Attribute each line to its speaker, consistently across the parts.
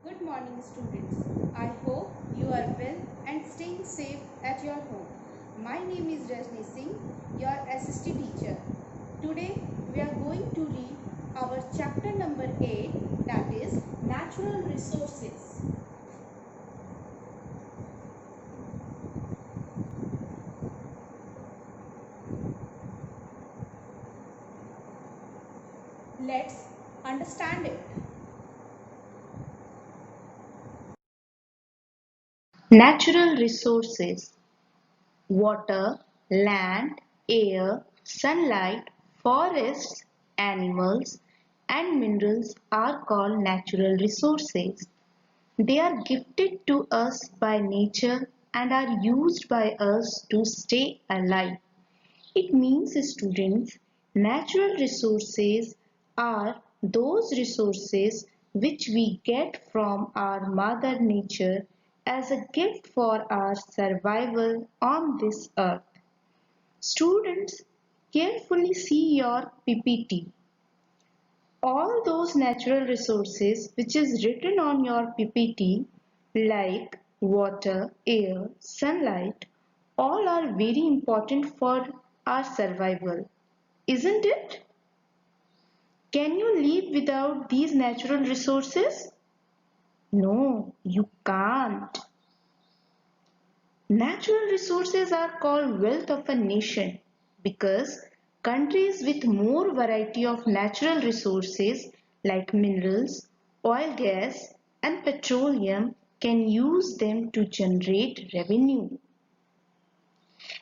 Speaker 1: Good morning, students. I hope you are well and staying safe at your home. My name is Rajni Singh, your assistant teacher. Today we are going to read our chapter number 8, that is Natural Resources. Let's understand it.
Speaker 2: Natural resources: water, land, air, sunlight, forests, animals, and minerals are called natural resources. They are gifted to us by nature and are used by us to stay alive. It means, students, natural resources are those resources which we get from our Mother Nature as a gift for our survival on this earth. Students, carefully see your PPT. All those natural resources which is written on your PPT like water, air, sunlight, all are very important for our survival, isn't it? Can you live without these natural resources? No, you can't. Natural resources are called wealth of a nation because countries with more variety of natural resources like minerals, oil, gas, and petroleum can use them to generate revenue.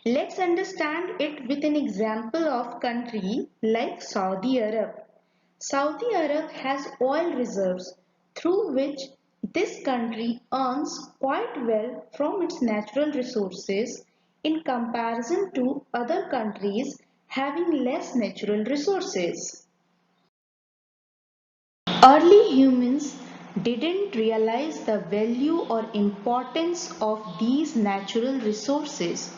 Speaker 2: Let's understand it with an example of country like Saudi Arab. Saudi Arab has oil reserves through which this country earns quite well from its natural resources in comparison to other countries having less natural resources. Early humans didn't realize the value or importance of these natural resources.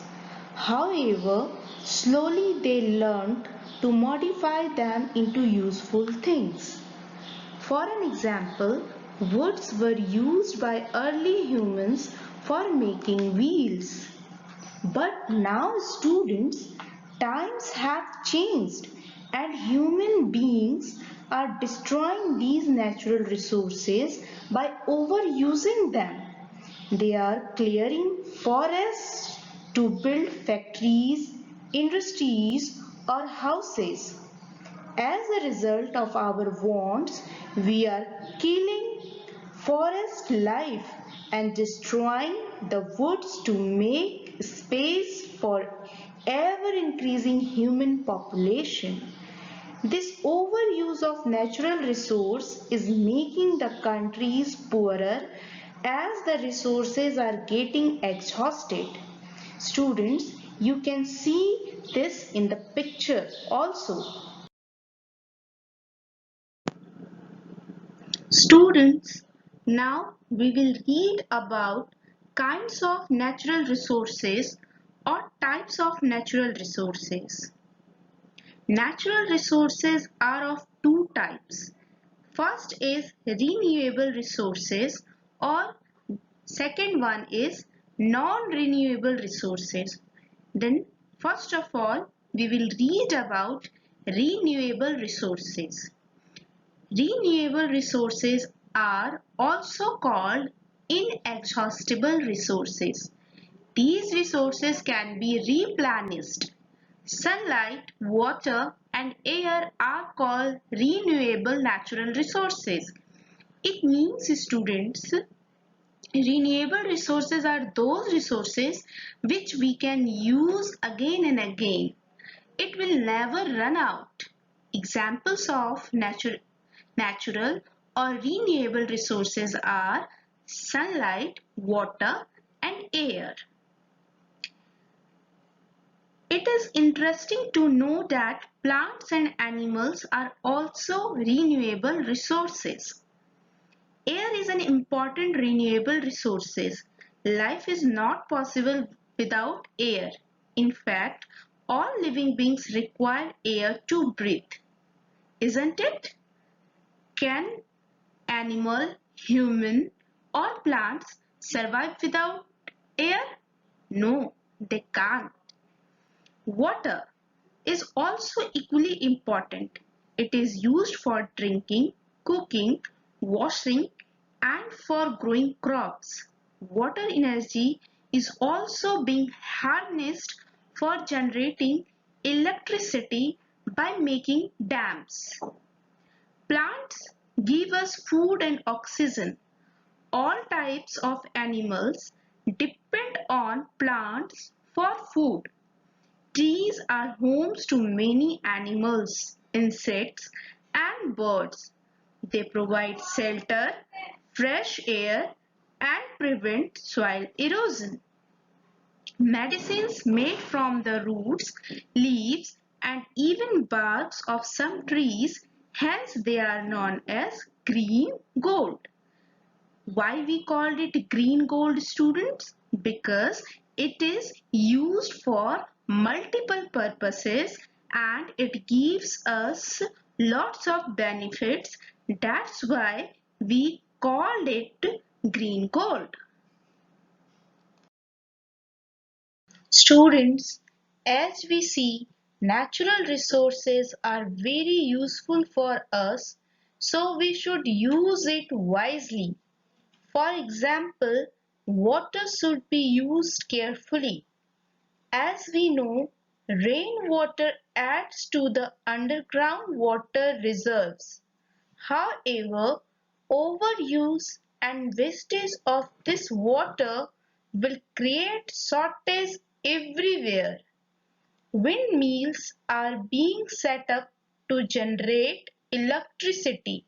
Speaker 2: However, slowly they learned to modify them into useful things. For an example, woods were used by early humans for making wheels. But now, students, times have changed and human beings are destroying these natural resources by overusing them. They are clearing forests to build factories, industries, or houses. As a result of our wants, we are killing forest life and destroying the woods to make space for ever increasing human population. This overuse of natural resource is making the countries poorer as the resources are getting exhausted. Students, you can see this in the picture also. Students, now we will read about kinds of natural resources or types of natural resources. Natural resources are of two types. First is renewable resources or second one is non-renewable resources. Then first of all we will read about renewable resources. Renewable resources are also called inexhaustible resources. These resources can be replenished. Sunlight, water, and air are called renewable natural resources. It means, students, renewable resources are those resources which we can use again and again. It will never run out. Examples of natural or renewable resources are sunlight, water, and air. It is interesting to know that plants and animals are also renewable resources. Air is an important renewable resource. Life is not possible without air. In fact, all living beings require air to breathe. Isn't it? Can animal, human all plants survive without air? No, they can't. Water is also equally important. It is used for drinking, cooking, washing, and for growing crops. Water energy is also being harnessed for generating electricity by making dams. Plants give us food and oxygen. All types of animals depend on plants for food. Trees are homes to many animals, insects, and birds. They provide shelter, fresh air, and prevent soil erosion. Medicines made from the roots, leaves, and even barks of some trees, hence they are known as green gold. Why we called it green gold, students? Because it is used for multiple purposes and it gives us lots of benefits. That's why we called it green gold. Students, as we see, natural resources are very useful for us, so we should use it wisely. For example, water should be used carefully. As we know, rainwater adds to the underground water reserves. However, overuse and wastage of this water will create shortage everywhere. Windmills are being set up to generate electricity.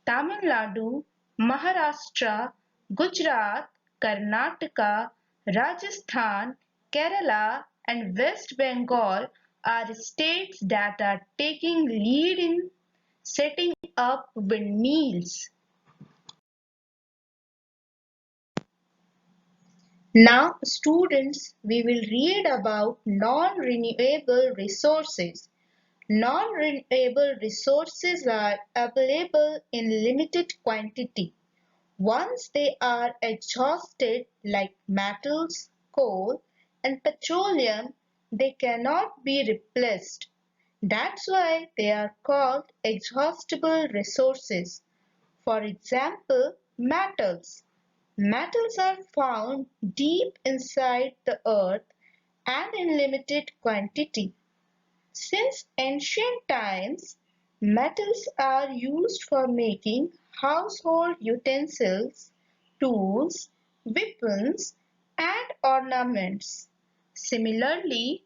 Speaker 2: Tamil Nadu, Maharashtra, Gujarat, Karnataka, Rajasthan, Kerala and West Bengal are states that are taking lead in setting up windmills. Now students, we will read about non-renewable resources. Non-renewable resources are available in limited quantity. Once they are exhausted, like metals, coal, and petroleum, they cannot be replaced. That's why they are called exhaustible resources. For example, metals. Metals are found deep inside the earth and in limited quantity. Since ancient times, metals are used for making household utensils, tools, weapons, and ornaments. Similarly,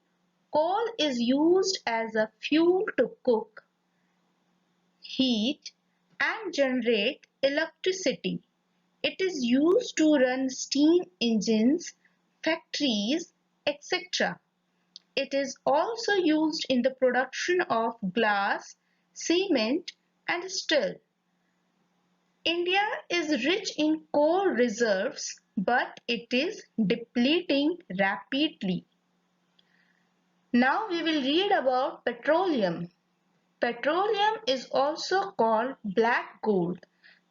Speaker 2: coal is used as a fuel to cook, heat, and generate electricity. It is used to run steam engines, factories, etc. It is also used in the production of glass, cement, and steel. India is rich in coal reserves, but it is depleting rapidly. Now we will read about petroleum. Petroleum is also called black gold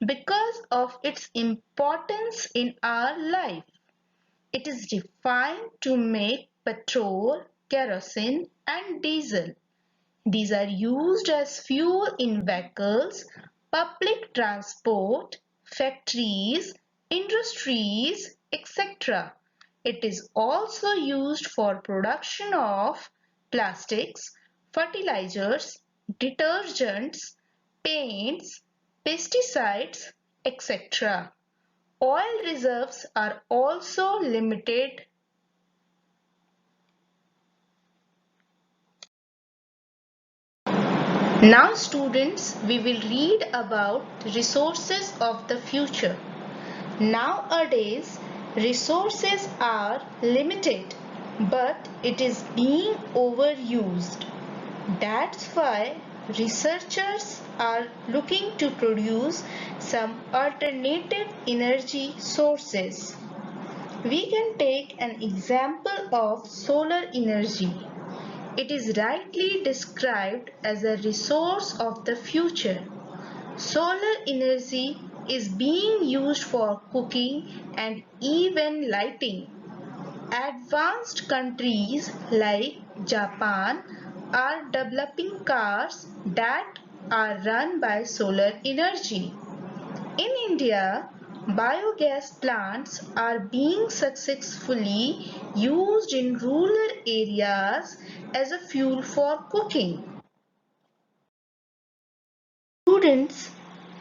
Speaker 2: because of its importance in our life. It is refined to make petrol, kerosene, and diesel. These are used as fuel in vehicles, public transport, factories, industries, etc. It is also used for production of plastics, fertilizers, detergents, paints, pesticides, etc. Oil reserves are also limited. Now students, we will read about resources of the future. Nowadays, resources are limited, but it is being overused. That's why researchers are looking to produce some alternative energy sources. We can take an example of solar energy. It is rightly described as a resource of the future. Solar energy is being used for cooking and even lighting. Advanced countries like Japan are developing cars that are run by solar energy. In India, biogas plants are being successfully used in rural areas as a fuel for cooking. Students,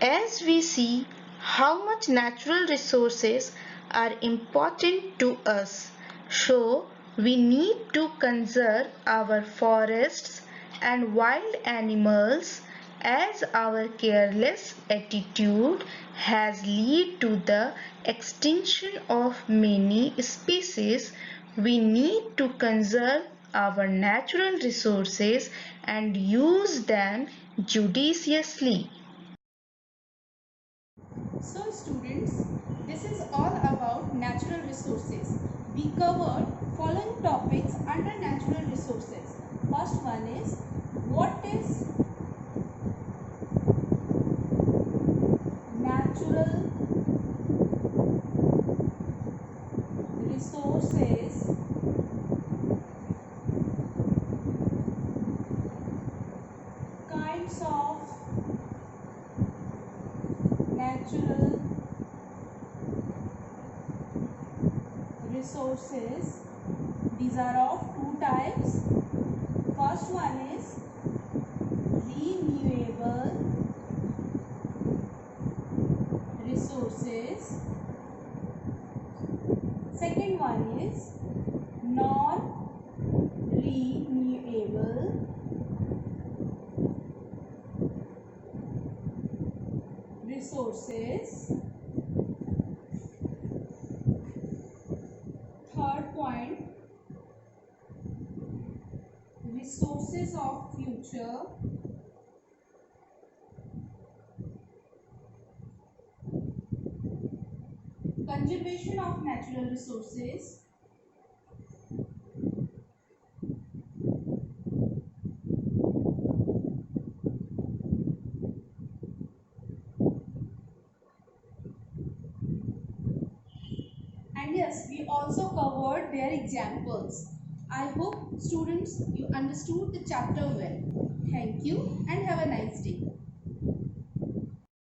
Speaker 2: as we see how much natural resources are important to us, so we need to conserve our forests and wild animals, as our careless attitude has led to the extinction of many species. We need to conserve our natural resources and use them judiciously.
Speaker 1: So students, this is all about natural resources. We covered following topics under natural resources. First one is, what is natural resources? Kinds of natural resources. These are of two types. First one is renewable resources. Second one is non-renewable resources. Third point, resources of future. Conservation of natural resources. And yes, we also covered their examples. I hope students you understood the chapter well. Thank you and have a nice day.